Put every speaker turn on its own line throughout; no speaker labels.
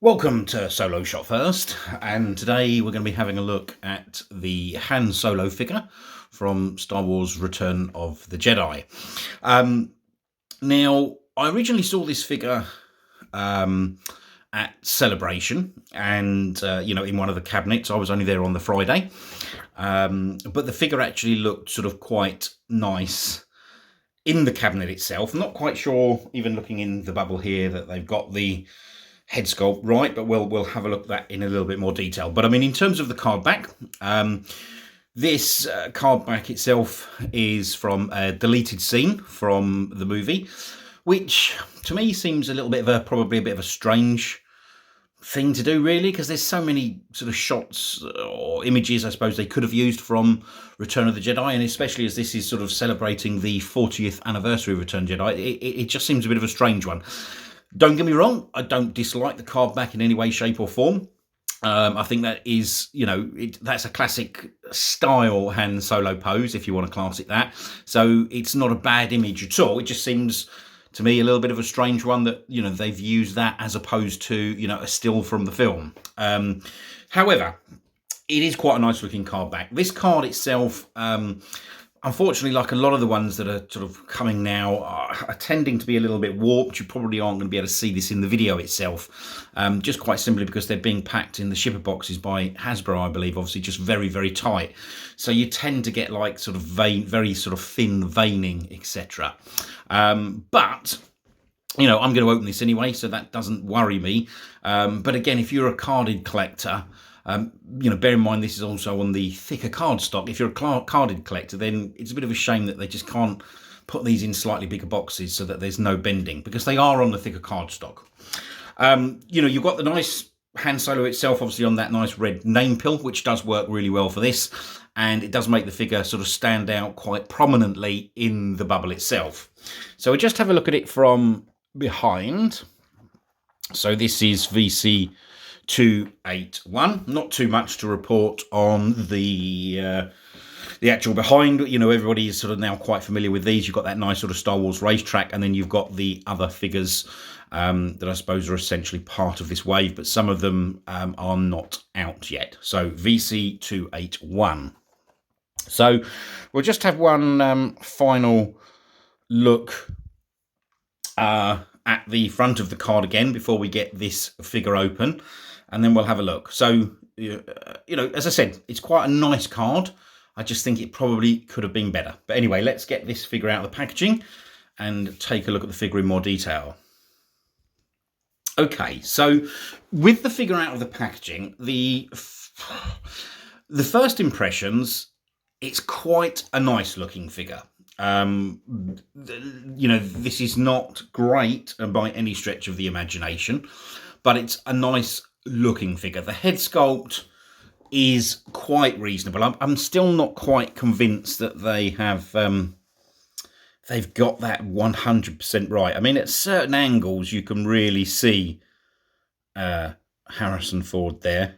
Welcome to Solo Shot First, and today we're going to be having a look at the Han Solo figure from Star Wars Return of the Jedi. Now, I originally saw this figure at Celebration, and in one of the cabinets. I was only there on the Friday, but the figure actually looked sort of quite nice in the cabinet itself. I'm not quite sure, even looking in the bubble here, that they've got the head sculpt right, but we'll have a look at that in a little bit more detail. But I mean, in terms of the card back, this card back itself is from a deleted scene from the movie, which to me seems a little bit of probably a bit of a strange thing to do, really, because there's so many sort of shots or images, I suppose, they could have used from Return of the Jedi, and especially as this is sort of celebrating the 40th anniversary of Return of the Jedi, it just seems a bit of a strange one. Don't get me wrong, I don't dislike the card back in any way, shape or form. I think that is, that's a classic style Han Solo pose, if you want to class it that. So it's not a bad image at all. It just seems to me a little bit of a strange one that, they've used that as opposed to, a still from the film. However, it is quite a nice looking card back. This card itself, unfortunately, like a lot of the ones that are sort of coming now, are tending to be a little bit warped. You probably aren't going to be able to see this in the video itself, just quite simply because they're being packed in the shipper boxes by Hasbro, I believe, obviously just very, very tight. So you tend to get like sort of very sort of thin veining, etc. But I'm going to open this anyway, so that doesn't worry me. But again, if you're a carded collector, bear in mind this is also on the thicker card stock. If you're a carded collector, then it's a bit of a shame that they just can't put these in slightly bigger boxes so that there's no bending, because they are on the thicker card stock. You've got the nice Han Solo itself, obviously on that nice red name pill, which does work really well for this, and it does make the figure sort of stand out quite prominently in the bubble itself. So we just have a look at it from behind. So this is VC 281. Not too much to report on the actual behind. Everybody is sort of now quite familiar with these. You've got that nice sort of Star Wars racetrack, and then you've got the other figures that I suppose are essentially part of this wave, but some of them are not out yet. So VC 281. So we'll just have one final look at the front of the card again before we get this figure open, and then we'll have a look. So, as I said, it's quite a nice card. I just think it probably could have been better. But anyway, let's get this figure out of the packaging and take a look at the figure in more detail. Okay, so with the figure out of the packaging, the first impressions, it's quite a nice looking figure. This is not great by any stretch of the imagination, but it's a nice looking figure. The head sculpt is quite reasonable. I'm still not quite convinced that they have they've got that 100% right. I mean, at certain angles you can really see Harrison Ford there,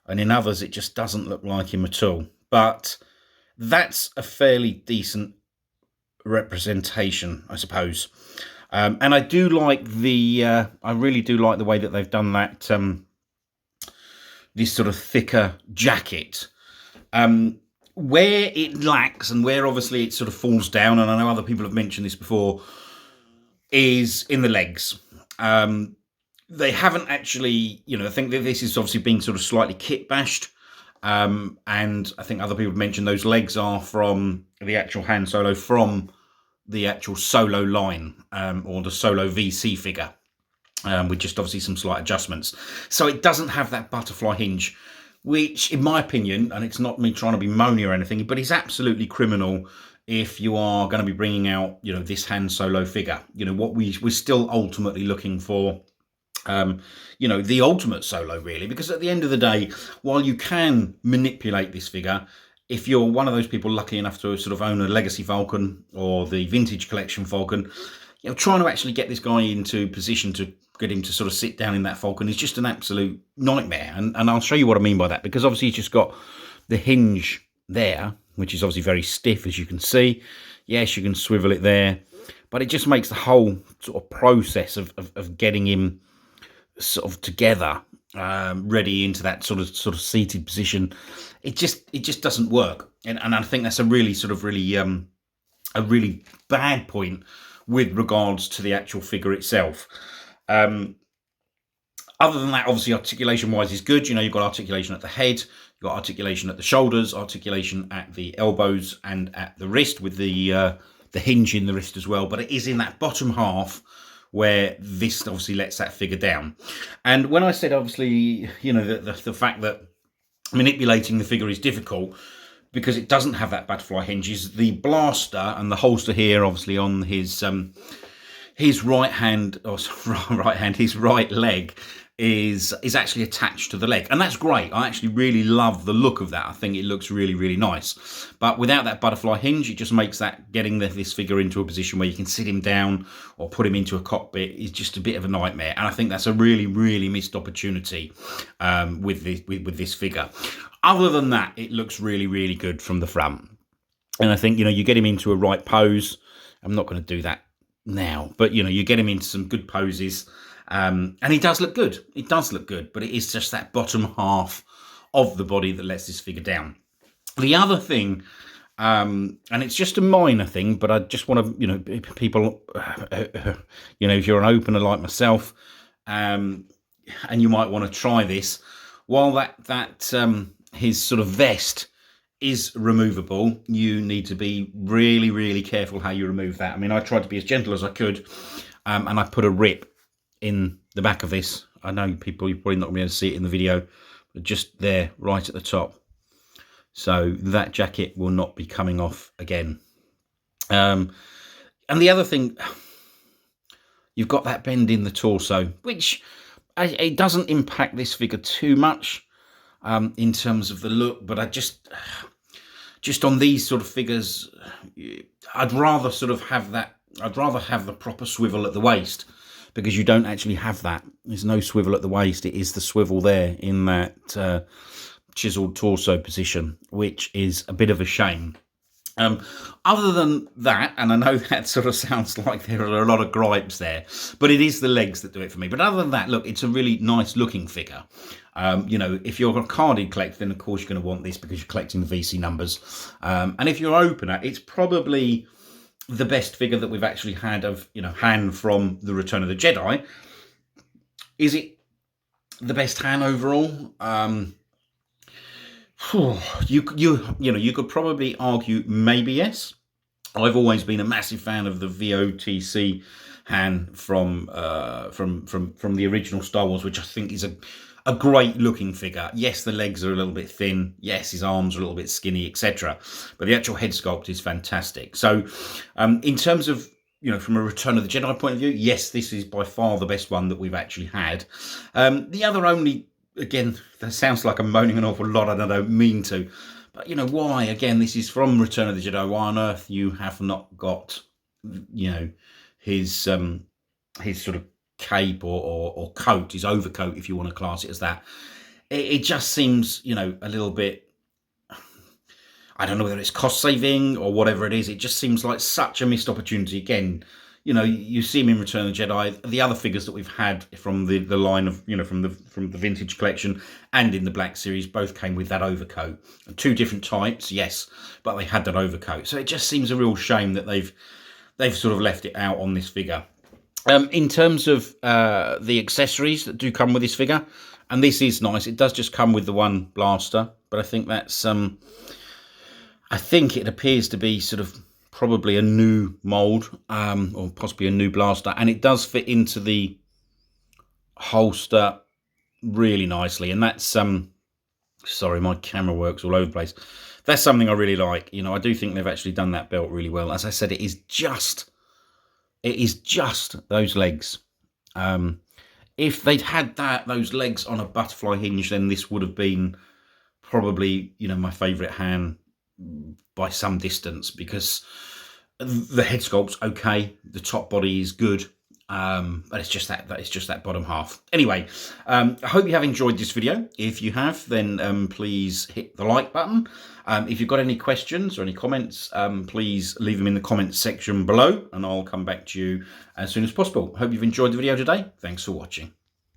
and in others it just doesn't look like him at all. But that's a fairly decent representation, I suppose. And I do like I really do like the way that they've done that, this sort of thicker jacket. Where it lacks, and where obviously it sort of falls down, and I know other people have mentioned this before, is in the legs. They haven't actually, I think that this is obviously being sort of slightly kit bashed. And I think other people have mentioned those legs are from the actual Han Solo from the actual Solo line, or the Solo VC figure, with just obviously some slight adjustments. So it doesn't have that butterfly hinge, which, in my opinion, and it's not me trying to be moany or anything, but it's absolutely criminal if you are going to be bringing out, this Han Solo figure. What we're still ultimately looking for, the ultimate Solo, really, because at the end of the day, while you can manipulate this figure, if you're one of those people lucky enough to sort of own a Legacy Falcon or the Vintage Collection Falcon, trying to actually get this guy into position to get him to sort of sit down in that Falcon is just an absolute nightmare. And I'll show you what I mean by that, because obviously he's just got the hinge there, which is obviously very stiff, as you can see. Yes, you can swivel it there, but it just makes the whole sort of process of getting him sort of together, ready into that sort of seated position, it just doesn't work. And I think that's a really a really bad point with regards to the actual figure itself. Other than that, obviously, articulation-wise is good. You know, you've got articulation at the head, you've got articulation at the shoulders, articulation at the elbows and at the wrist with the hinge in the wrist as well. But it is in that bottom half where this obviously lets that figure down. And when I said, obviously, you know, the fact that manipulating the figure is difficult because it doesn't have that butterfly hinge, is the blaster and the holster here, obviously, on his right hand, or his right leg is actually attached to the leg, and that's great. I actually really love the look of that. I think it looks really, really nice. But without that butterfly hinge, it just makes that getting this figure into a position where you can sit him down or put him into a cockpit is just a bit of a nightmare. And I think that's a really, really missed opportunity with this figure. Other than that, it looks really, really good from the front. And I think, you know, you get him into a right pose. I'm not going to do that now, but you know, you get him into some good poses, and he does look good. It does look good, but it is just that bottom half of the body that lets this figure down. The other thing, and it's just a minor thing, but I just want to, you know, people, you know, if you're an opener like myself, and you might want to try this, while that his sort of vest is removable, you need to be really, really careful how you remove that. I mean, I tried to be as gentle as I could, and I put a rip in the back of this. I know you're probably not going to be able to see it in the video, but just there, right at the top. So that jacket will not be coming off again. And the other thing, you've got that bend in the torso, which it doesn't impact this figure too much in terms of the look, but I just on these sort of figures, I'd rather sort of have that. I'd rather have the proper swivel at the waist, because you don't actually have that. There's no swivel at the waist. It is the swivel there in that chiseled torso position, which is a bit of a shame. Other than that, and I know that sort of sounds like there are a lot of gripes there, but it is the legs that do it for me. But other than that, look, it's a really nice looking figure. You know, if you're a carded collector, then of course you're going to want this because you're collecting the VC numbers. And if you're an opener, it's probably the best figure that we've actually had of, you know, Han from the Return of the Jedi. Is it the best Han overall? You know, you could probably argue maybe yes. I've always been a massive fan of the VOTC Han from the original Star Wars, which I think is a great looking figure. Yes, the legs are a little bit thin. Yes, his arms are a little bit skinny, etc. But the actual head sculpt is fantastic. So, in terms of, you know, from a Return of the Jedi point of view, yes, this is by far the best one that we've actually had. The other only, again, that sounds like I'm moaning an awful lot, and I don't mean to. But, you know, why? Again, this is from Return of the Jedi. Why on earth you have not got, you know, his sort of cape or coat, his overcoat, if you want to class it as that. It just seems, you know, a little bit, I don't know whether it's cost saving or whatever it is. It just seems like such a missed opportunity. Again, you know, you see him in Return of the Jedi. The other figures that we've had from the line of, you know, from the vintage collection and in the Black Series, both came with that overcoat. Two different types, yes, but they had that overcoat. So it just seems a real shame that they've sort of left it out on this figure. In terms of the accessories that do come with this figure, and this is nice, it does just come with the one blaster, but I think that's I think it appears to be sort of probably a new mold, or possibly a new blaster, and it does fit into the holster really nicely. And that's sorry, my camera works all over the place. That's something I really like. You know, I do think they've actually done that belt really well. As I said, it is just those legs. If they'd had those legs on a butterfly hinge, then this would have been probably, you know, my favourite Han by some distance, because the head sculpt's okay, the top body is good, but it's just that bottom half. Anyway, I hope you have enjoyed this video. If you have, then please hit the like button. If you've got any questions or any comments, please leave them in the comments section below, and I'll come back to you as soon as possible. Hope you've enjoyed the video today. Thanks for watching.